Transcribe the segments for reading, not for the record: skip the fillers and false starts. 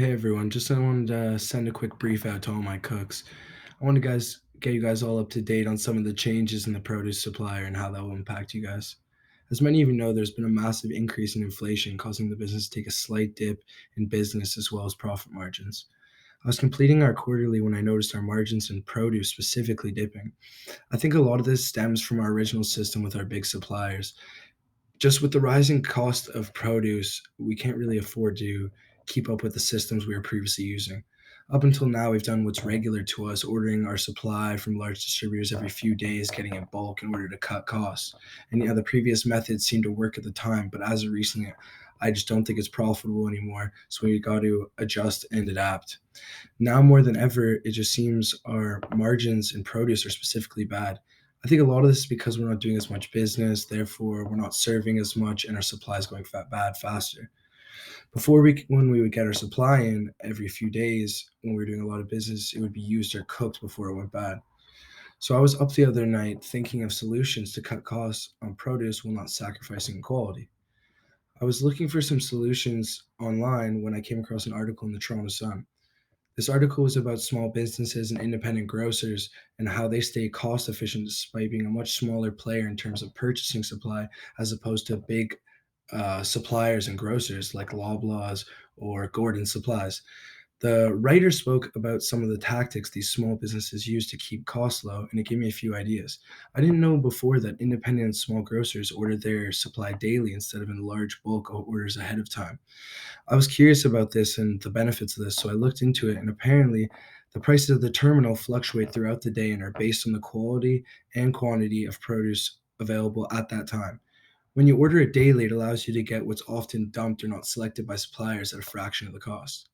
Hey everyone, just I wanted to send a quick brief out to all my cooks. I want to get you guys all up to date on some of the changes in the produce supplier and how that will impact you guys. As many of you know, there's been a massive increase in inflation, causing the business to take a slight dip in business as well as profit margins. I was completing our quarterly when I noticed our margins in produce specifically dipping. I think a lot of this stems from our original system with our big suppliers. Just with the rising cost of produce, we can't really afford to keep up with the systems we were previously using. Up until now, we've done what's regular to us, ordering our supply from large distributors every few days, getting in bulk in order to cut costs. And yeah, the previous methods seemed to work at the time, but as of recently, I just don't think it's profitable anymore. So we got to adjust and adapt. Now more than ever, it just seems our margins in produce are specifically bad. I think a lot of this is because we're not doing as much business, therefore we're not serving as much, and our supply is going bad faster. When we would get our supply in every few days, when we were doing a lot of business, it would be used or cooked before it went bad. So I was up the other night thinking of solutions to cut costs on produce while not sacrificing quality. I was looking for some solutions online when I came across an article in the Toronto Sun. This article was about small businesses and independent grocers and how they stay cost efficient despite being a much smaller player in terms of purchasing supply as opposed to big suppliers and grocers like Loblaws or Gordon Supplies. The writer spoke about some of the tactics these small businesses use to keep costs low, and it gave me a few ideas. I didn't know before that independent and small grocers order their supply daily instead of in large bulk orders ahead of time. I was curious about this and the benefits of this, so I looked into it, and apparently, the prices of the terminal fluctuate throughout the day and are based on the quality and quantity of produce available at that time. When you order it daily, it allows you to get what's often dumped or not selected by suppliers at a fraction of the cost.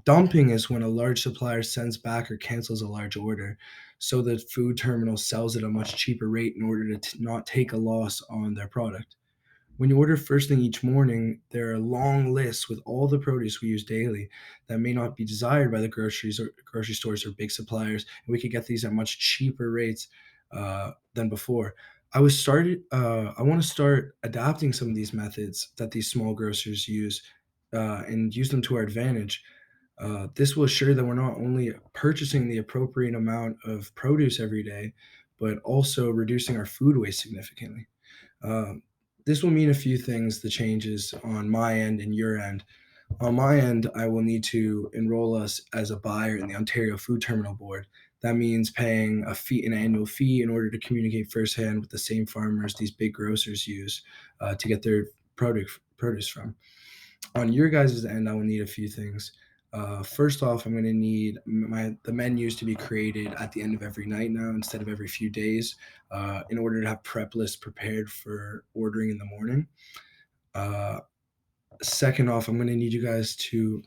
Dumping is when a large supplier sends back or cancels a large order, so the food terminal sells at a much cheaper rate in order to not take a loss on their product. When you order first thing each morning, there are long lists with all the produce we use daily that may not be desired by the grocery stores or big suppliers, and we could get these at much cheaper rates than before. I want to start adapting some of these methods that these small grocers use and use them to our advantage. This will assure that we're not only purchasing the appropriate amount of produce every day, but also reducing our food waste significantly. Um, this will mean a few things, the changes on my end and your end. On my end, I will need to enroll us as a buyer in the Ontario Food Terminal Board. That means paying an annual fee in order to communicate firsthand with the same farmers these big grocers use to get their produce from. On your guys' end, I will need a few things. First off, I'm going to need the menus to be created at the end of every night now instead of every few days, in order to have prep lists prepared for ordering in the morning. Uh, Second off, I'm going to need you guys to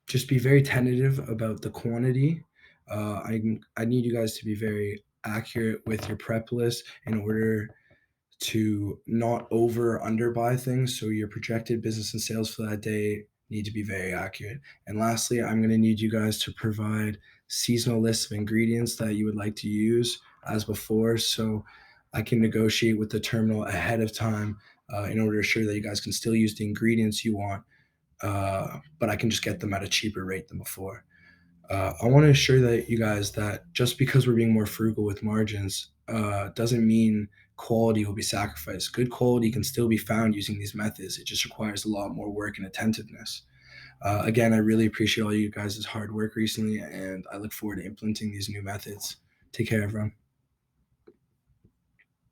just be very tentative about the quantity. I need you guys to be very accurate with your prep list in order to not over or under buy things. So your projected business and sales for that day need to be very accurate. And lastly, I'm going to need you guys to provide seasonal lists of ingredients that you would like to use as before. So I can negotiate with the terminal ahead of time in order to ensure that you guys can still use the ingredients you want, but I can just get them at a cheaper rate than before. I want to assure that you guys that just because we're being more frugal with margins doesn't mean quality will be sacrificed. Good quality can still be found using these methods. It just requires a lot more work and attentiveness. Again, I really appreciate all you guys' hard work recently, and I look forward to implementing these new methods. Take care, everyone.